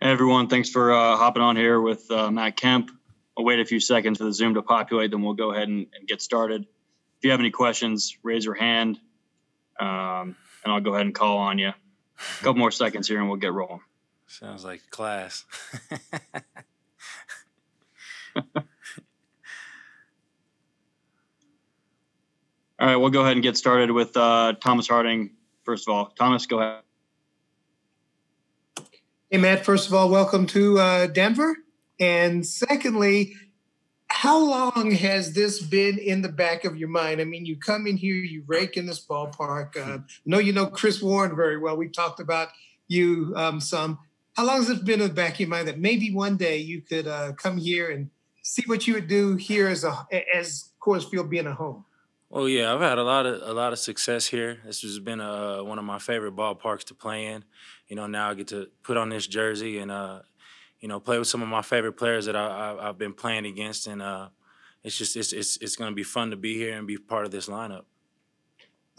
Hey everyone, thanks for hopping on here with Matt Kemp. I'll wait a few seconds for the Zoom to populate, then we'll go ahead and get started. If you have any questions, raise your hand, and I'll go ahead and call on you. A couple more seconds here, and we'll get rolling. Sounds like class. All right, we'll go ahead and get started with Thomas Harding. First of all, Thomas, go ahead. Hey, Matt, first of all, welcome to Denver. And secondly, how long has this been in the back of your mind? I mean, you come in here, you rake in this ballpark. I know you know Chris Warren very well. We talked about you some. How long has it been in the back of your mind that maybe one day you could come here and see what you would do here as Coors Field being a home? Well, yeah, I've had a lot of success here. This has been one of my favorite ballparks to play in. You know, now I get to put on this jersey and play with some of my favorite players that I've been playing against, and it's going to be fun to be here and be part of this lineup.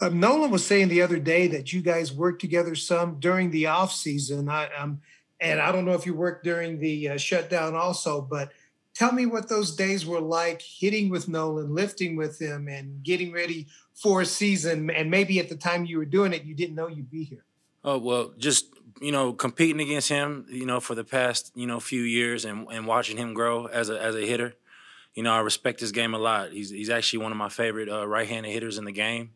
Nolan was saying the other day that you guys worked together some during the off season. And I don't know if you worked during the shutdown also, but tell me what those days were like, hitting with Nolan, lifting with him, and getting ready for a season. And maybe at the time you were doing it, you didn't know you'd be here. Oh, well, just, competing against him, for the past, few years and watching him grow as a hitter. I respect his game a lot. He's actually one of my favorite right-handed hitters in the game.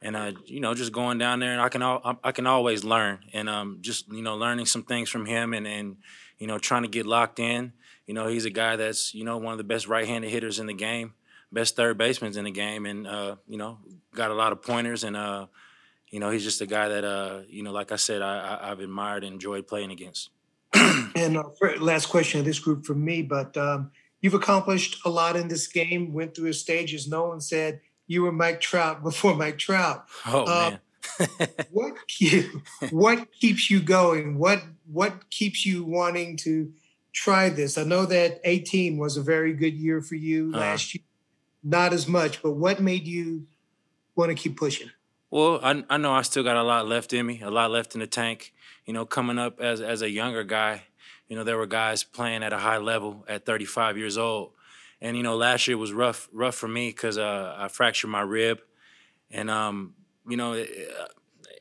And, just going down there, and I can always learn. And just, learning some things from him and trying to get locked in. He's a guy that's, one of the best right-handed hitters in the game, best third baseman in the game, and, got a lot of pointers. And, he's just a guy that, like I said, I've admired and enjoyed playing against. And last question of this group from me, but you've accomplished a lot in this game, went through a stage, as Nolan said, you were Mike Trout before Mike Trout. Oh, man. What keeps you going? What keeps you wanting to try this? I know that 2018 was a very good year for you last year. Not as much, but what made you want to keep pushing? Well, I know I still got a lot left in me, a lot left in the tank. Coming up as a younger guy, there were guys playing at a high level at 35 years old. And, last year was rough for me because I fractured my rib. And,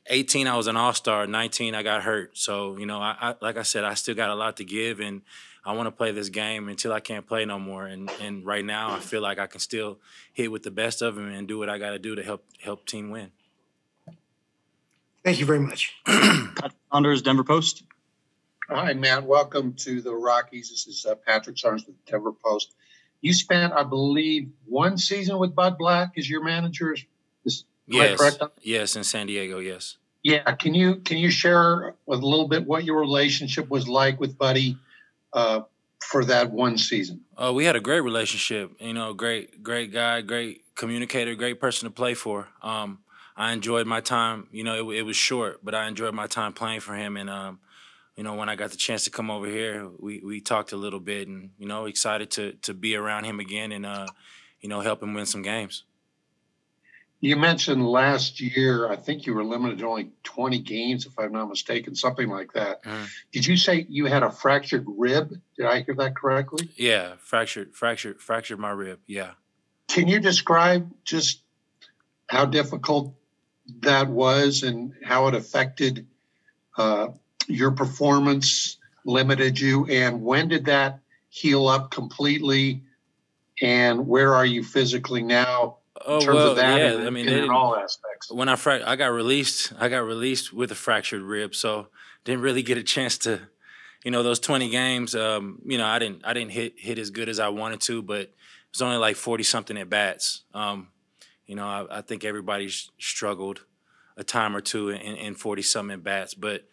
18, I was an all-star. 19, I got hurt. So, I like I said, I still got a lot to give, and I want to play this game until I can't play no more. And right now, I feel like I can still hit with the best of them and do what I got to do to help team win. Thank you very much. Patrick Saunders, Denver Post. Hi, Matt. Welcome to the Rockies. This is Patrick Saunders with the Denver Post. You spent, I believe, one season with Bud Black as your manager. Yes, in San Diego, yes. Yeah, can you share with a little bit what your relationship was like with Buddy for that one season? We had a great relationship. Great guy, great communicator, great person to play for. I enjoyed my time. It was short, but I enjoyed my time playing for him. And when I got the chance to come over here, we talked a little bit, and excited to be around him again and help him win some games. You mentioned last year, I think you were limited to only 20 games, if I'm not mistaken, something like that. Did you say you had a fractured rib? Did I hear that correctly? Yeah, fractured my rib, yeah. Can you describe just how difficult that was and how it affected your performance, limited you, and when did that heal up completely, and where are you physically now? In terms of that, yeah. in all aspects. When I got released with a fractured rib, so didn't really get a chance to, those 20 games. I didn't hit as good as I wanted to, but it was only like 40 something at bats. I think everybody struggled a time or two in 40 something at bats, but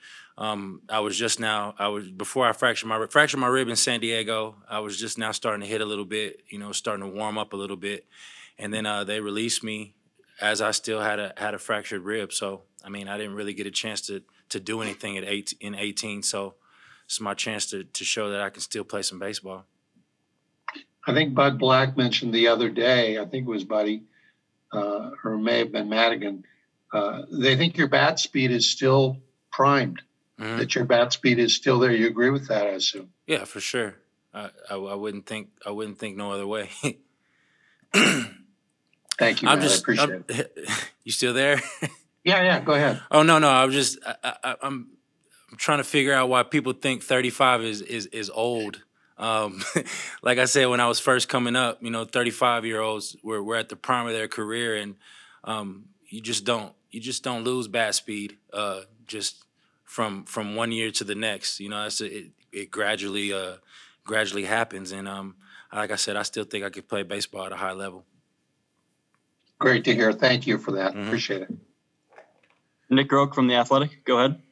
before I fractured my rib in San Diego, I was just now starting to hit a little bit, starting to warm up a little bit. And then they released me as I still had a fractured rib. So, I didn't really get a chance to do anything in 18. So it's my chance to show that I can still play some baseball. I think Bud Black mentioned the other day, I think it was Buddy, or it may have been Madigan, they think your bat speed is still primed. that your bat speed is still there. You agree with that, I assume? Yeah, for sure. I wouldn't think no other way. Thank you, Matt. I appreciate it. You still there? Yeah. Go ahead. Oh no, I'm trying to figure out why people think 35 is old. Like I said, when I was first coming up, 35-year-olds were at the prime of their career, and you just don't lose bat speed just from 1 year to the next. It gradually happens, and like I said, I still think I could play baseball at a high level. Great to hear. Thank you for that. Appreciate it. Nick Groke from The Athletic. Go ahead.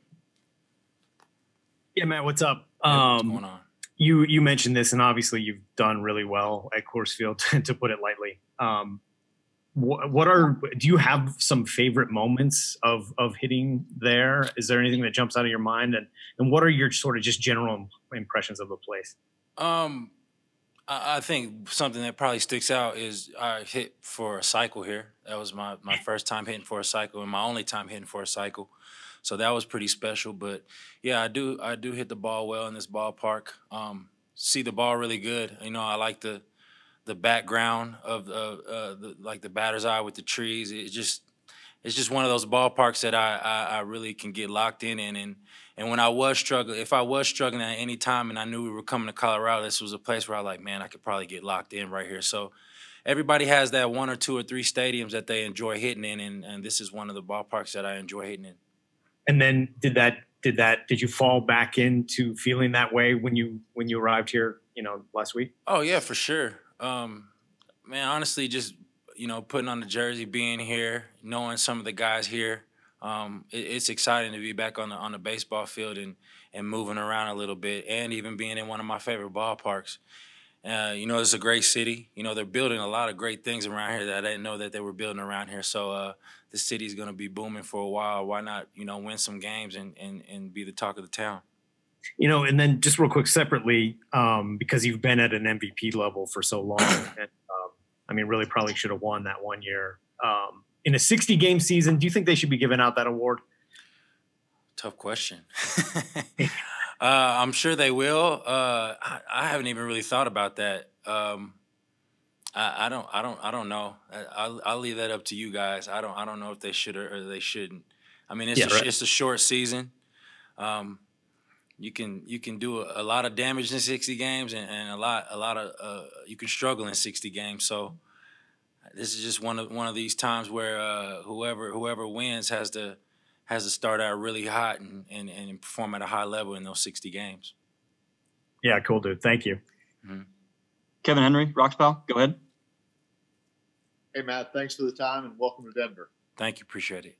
Yeah, Matt, what's up? What's going on? You mentioned this, and obviously you've done really well at Coors Field, to put it lightly. Do you have some favorite moments of hitting there? Is there anything that jumps out of your mind? And what are your sort of just general impressions of the place? I think something that probably sticks out is I hit for a cycle here. That was my first time hitting for a cycle and my only time hitting for a cycle. So that was pretty special. But yeah, I do hit the ball well in this ballpark. See the ball really good. I like the background of the batter's eye with the trees. It's just one of those ballparks that I really can get locked in. And when I was struggling, if I was struggling at any time and I knew we were coming to Colorado, this was a place where I like, man, I could probably get locked in right here. So everybody has that 1 or 2 or 3 stadiums that they enjoy hitting in, and this is one of the ballparks that I enjoy hitting in. And then did you fall back into feeling that way when you arrived here, last week? Oh yeah, for sure. Man, honestly, just putting on the jersey, being here, knowing some of the guys here, it's exciting to be back on the baseball field and moving around a little bit, and even being in one of my favorite ballparks. It's a great city. They're building a lot of great things around here that I didn't know that they were building around here. So the city's going to be booming for a while. Why not, win some games and be the talk of the town? And then just real quick separately, because you've been at an MVP level for so long, and really probably should have won that 1 year. In a 60-game season, do you think they should be giving out that award? Tough question. I'm sure they will. I haven't even really thought about that. I don't know. I'll leave that up to you guys. I don't know if they should or they shouldn't. It's a short season. You can do a lot of damage in 60 games and a lot of you can struggle in 60 games. So this is just one of these times where whoever wins has to start out really hot and perform at a high level in those 60 games. Yeah, cool, dude. Thank you. Mm-hmm. Kevin Henry, Rocks Pal, go ahead. Hey, Matt, thanks for the time and welcome to Denver. Thank you. Appreciate it.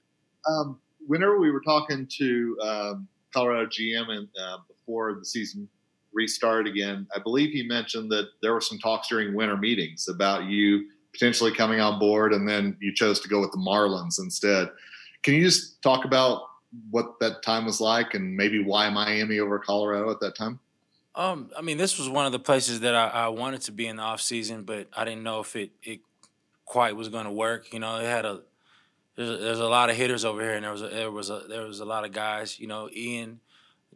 Whenever we were talking to Colorado GM and before the season restarted again, I believe he mentioned that there were some talks during winter meetings about you potentially coming on board, and then you chose to go with the Marlins instead. Can you just talk about what that time was like and maybe why Miami over Colorado at that time? This was one of the places that I wanted to be in the off season, but I didn't know if it quite was going to work. There's a lot of hitters over here, and there was a lot of guys. Ian,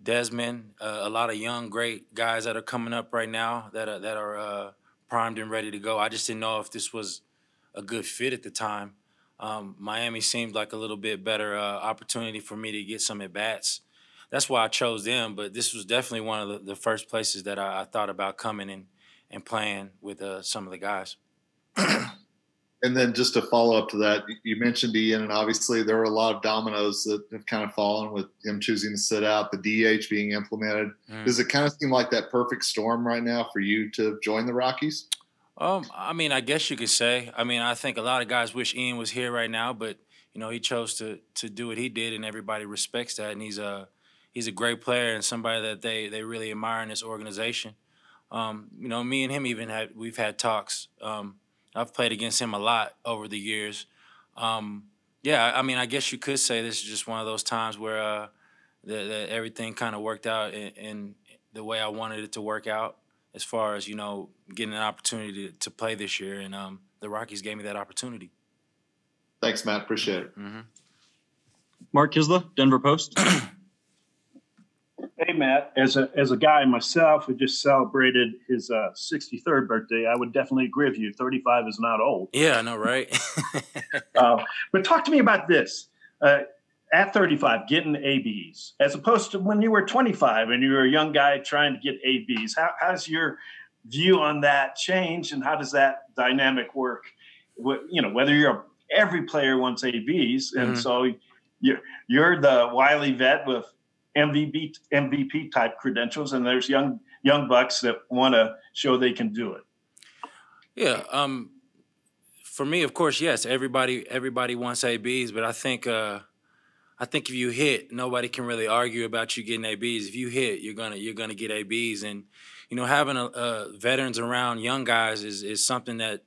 Desmond, a lot of young great guys that are coming up right now that are primed and ready to go. I just didn't know if this was a good fit at the time. Miami seemed like a little bit better opportunity for me to get some at bats. That's why I chose them. But this was definitely one of the first places that I thought about coming and playing with some of the guys. And then just to follow up to that, you mentioned Ian, and obviously there were a lot of dominoes that have kind of fallen with him choosing to sit out, the DH being implemented. Does it kind of seem like that perfect storm right now for you to join the Rockies? I guess you could say. I think a lot of guys wish Ian was here right now, but he chose to do what he did, and everybody respects that. And he's a great player and somebody that they really admire in this organization. Me and him we've had talks. I've played against him a lot over the years. I guess you could say this is just one of those times where that everything kind of worked out in the way I wanted it to work out, as far as, getting an opportunity to play this year. And the Rockies gave me that opportunity. Thanks, Matt. Appreciate it. Mm-hmm. Mark Kisla, Denver Post. Hey, Matt, as a guy myself who just celebrated his 63rd birthday, I would definitely agree with you. 35 is not old. Yeah, I know, right? But talk to me about this. At 35, getting ABs, as opposed to when you were 25 and you were a young guy trying to get ABs. How's your view on that change, and how does that dynamic work? Whether every player wants ABs, and so you're the wily vet with MVP type credentials, and there's young bucks that want to show they can do it. Yeah. For me, of course, yes. Everybody wants ABs, but I think if you hit, nobody can really argue about you getting ABs. If you hit, you're gonna get ABs, and having veterans around young guys is something that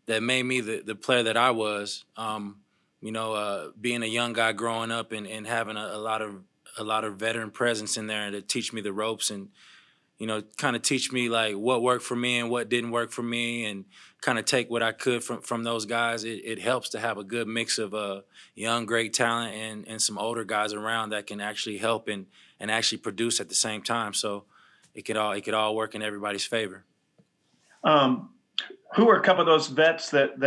made me the player that I was. Being a young guy growing up and having a lot of veteran presence in there to teach me the ropes and kind of teach me like what worked for me and what didn't work for me, and kind of take what I could from those guys. It helps to have a good mix of young, great talent and some older guys around that can actually help and actually produce at the same time. So it could all work in everybody's favor. Who are a couple of those vets that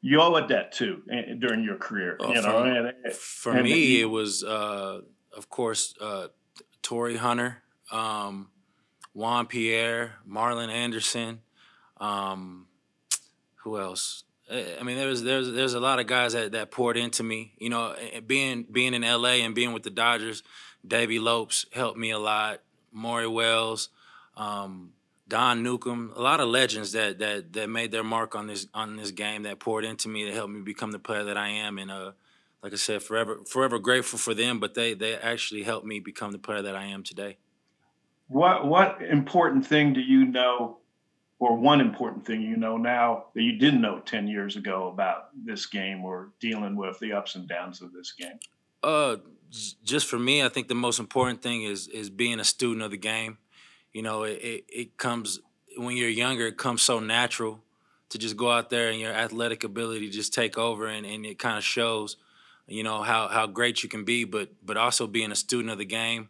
you owe a debt to during your career? For me, it was of course Torrey Hunter, Juan Pierre, Marlon Anderson. Who else? I mean, there's a lot of guys that poured into me. Being in LA and being with the Dodgers, Davey Lopes helped me a lot. Maury Wells, Don Newcomb, a lot of legends that made their mark on this game, that poured into me, that helped me become the player that I am. And like I said, forever grateful for them. But they actually helped me become the player that I am today. What important thing do you know, or one important thing you know now that you didn't know 10 years ago about this game or dealing with the ups and downs of this game? Just for me, I think the most important thing is being a student of the game. It comes when you're younger. It comes so natural to just go out there and your athletic ability just take over, and it kind of shows. How great you can be, but also being a student of the game.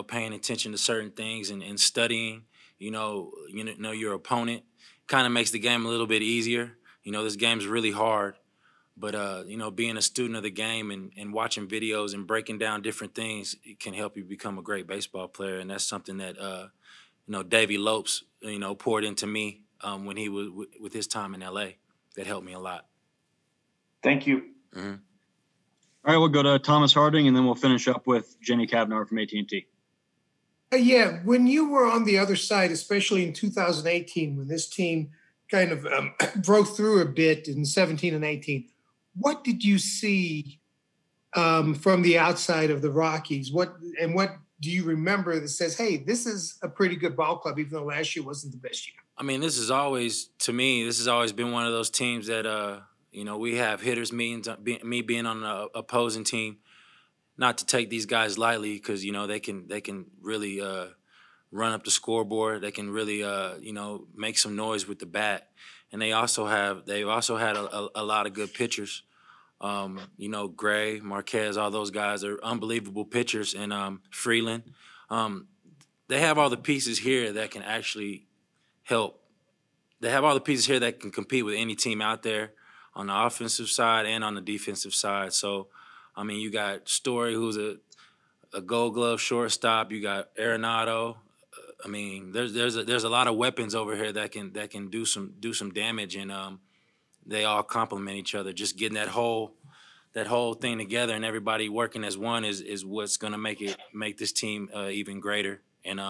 Paying attention to certain things and studying. Your opponent kind of makes the game a little bit easier. This game's really hard. But, being a student of the game and watching videos and breaking down different things, it can help you become a great baseball player. And that's something that, Davey Lopes, poured into me when he was with his time in L.A. That helped me a lot. Thank you. Mm-hmm. All right, we'll go to Thomas Harding, and then we'll finish up with Jenny Kavanaugh from AT&T. Yeah, when you were on the other side, especially in 2018, when this team kind of broke through a bit in 17 and 18, what did you see from the outside of the Rockies? What do you remember that says, hey, this is a pretty good ball club, even though last year wasn't the best year? I mean, this has always been one of those teams that, we have hitters meetings, me being on the opposing team, not to take these guys lightly because, they can really run up the scoreboard. They can really, make some noise with the bat. And they've also had a lot of good pitchers. Gray, Marquez, all those guys are unbelievable pitchers. And Freeland, they have all the pieces here that can actually help. They have all the pieces here that can compete with any team out there on the offensive side and on the defensive side. So, I mean, you got Story, who's a Gold Glove shortstop. You got Arenado. I mean, there's a lot of weapons over here that can do some damage, and they all complement each other. Just getting that whole thing together and everybody working as one is what's going to make this team even greater, and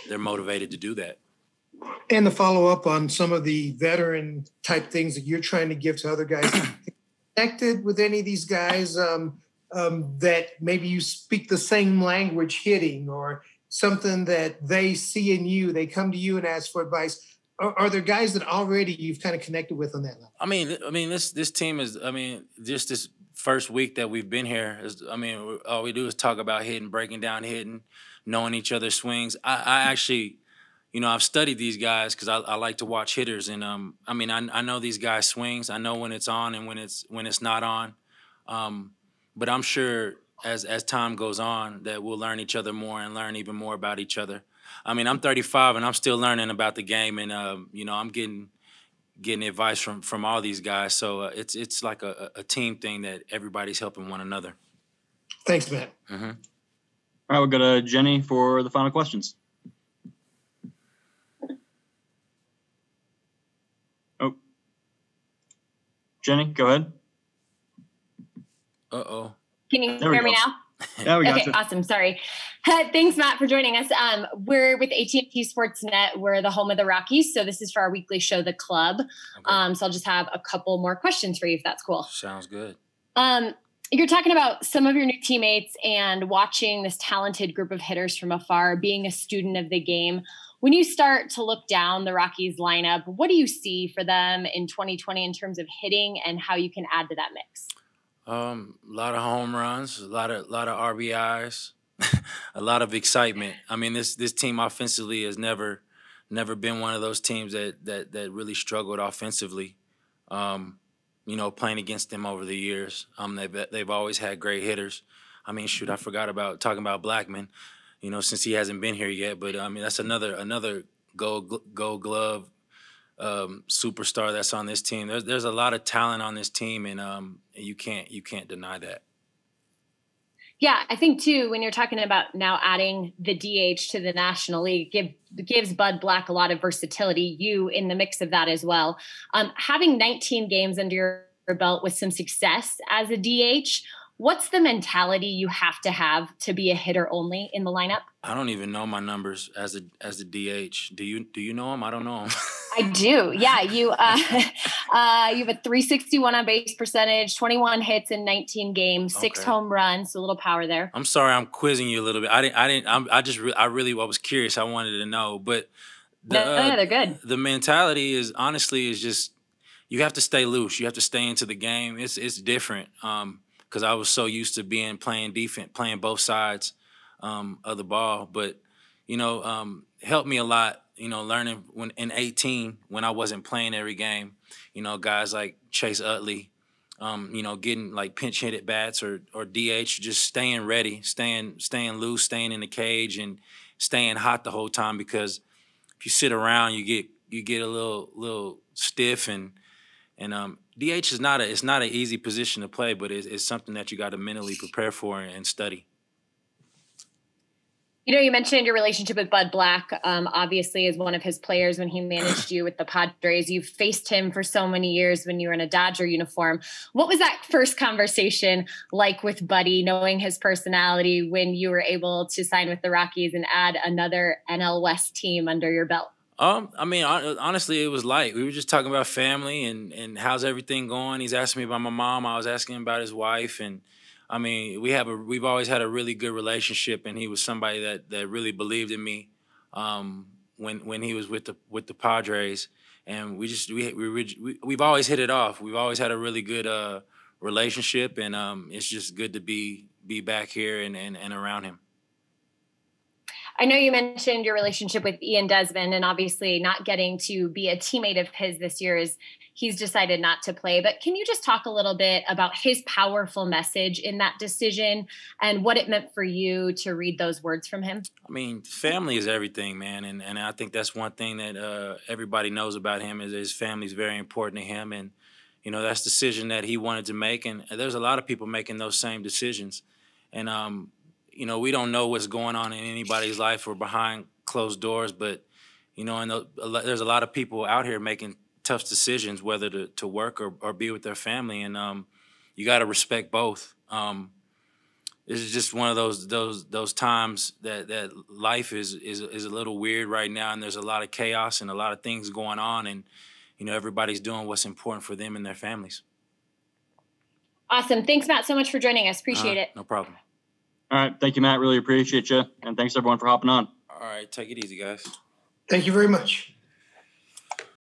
they're motivated to do that. And to follow up on some of the veteran type things that you're trying to give to other guys, connected with any of these guys that maybe you speak the same language hitting, or something that they see in you, they come to you and ask for advice? Are there guys that already you've kind of connected with on that level? I mean, this team is. I mean, just this first week that we've been here is. I mean, all we do is talk about hitting, breaking down hitting, knowing each other's swings. I actually, I've studied these guys because I like to watch hitters, and I know these guys' swings. I know when it's on and when it's not on. But I'm sure as time goes on, that we'll learn each other more and learn even more about each other. I mean, I'm 35 and I'm still learning about the game, and I'm getting advice from all these guys. So it's like a team thing that everybody's helping one another. Thanks, Matt. Mm-hmm. All right, we'll go to Jenny for the final questions. Oh, Jenny, go ahead. Uh-oh. Can you hear me now? Yeah, we got Okay, you. awesome. Sorry. Thanks, Matt, for joining us. We're with AT&T Sportsnet. We're the home of the Rockies. So this is for our weekly show, The Club. Okay. So I'll just have a couple more questions for you, if that's cool. Sounds good. You're talking about some of your new teammates and watching this talented group of hitters from afar, being a student of the game. When you start to look down the Rockies lineup, what do you see for them in 2020 in terms of hitting and how you can add to that mix? A lot of home runs, a lot of RBIs, a lot of excitement. I mean, this team offensively has never been one of those teams that really struggled offensively. Playing against them over the years, they've always had great hitters. I mean, shoot, I forgot about talking about Blackman, since he hasn't been here yet. But I mean, that's another Gold Glove superstar that's on this team. There's a lot of talent on this team, and you can't deny that. Yeah, I think too, when you're talking about now adding the DH to the National League, gives Bud Black a lot of versatility, you in the mix of that as well. Having 19 games under your belt with some success as a DH, what's the mentality you have to be a hitter only in the lineup? I don't even know my numbers as a DH. Do you know them? I don't know them. I do. Yeah, you have a 361 on base percentage, 21 hits in 19 games, 6 home runs, so a little power there. I'm sorry, I'm quizzing you a little bit. I was curious. I wanted to know, but they're good. The mentality is just you have to stay loose. You have to stay into the game. It's different because I was so used to playing defense, playing both sides of the ball, but helped me a lot. Learning when in 18 when I wasn't playing every game, guys like Chase Utley, getting like pinch hit at bats or DH, just staying ready, staying loose, staying in the cage and staying hot the whole time, because if you sit around, you get a little stiff and DH is not an easy position to play, but it's something that you got to mentally prepare for and study. You mentioned your relationship with Bud Black, obviously as one of his players when he managed you with the Padres. You've faced him for so many years when you were in a Dodger uniform. What was that first conversation like with Buddy, knowing his personality when you were able to sign with the Rockies and add another NL West team under your belt? I mean, honestly, it was light. We were just talking about family and how's everything going. He's asking me about my mom. I was asking him about his wife, and I mean, we've always had a really good relationship, and he was somebody that really believed in me when he was with the Padres, and we've always hit it off. We've always had a really good relationship, and it's just good to be back here and around him. I know you mentioned your relationship with Ian Desmond, and obviously not getting to be a teammate of his this year is he's decided not to play. But can you just talk a little bit about his powerful message in that decision and what it meant for you to read those words from him? I mean, family is everything, man. And I think that's one thing that everybody knows about him is his family is very important to him. And, that's the decision that he wanted to make. And there's a lot of people making those same decisions. And, we don't know what's going on in anybody's life or behind closed doors, but, there's a lot of people out here making tough decisions whether to work or be with their family, and you got to respect both. This is just one of those times that life is a little weird right now, and there's a lot of chaos and a lot of things going on, and everybody's doing what's important for them and their families. Awesome. Thanks, Matt, so much for joining us. Appreciate it. No problem. All right. Thank you, Matt. Really appreciate you. And thanks, everyone, for hopping on. All right. Take it easy, guys. Thank you very much.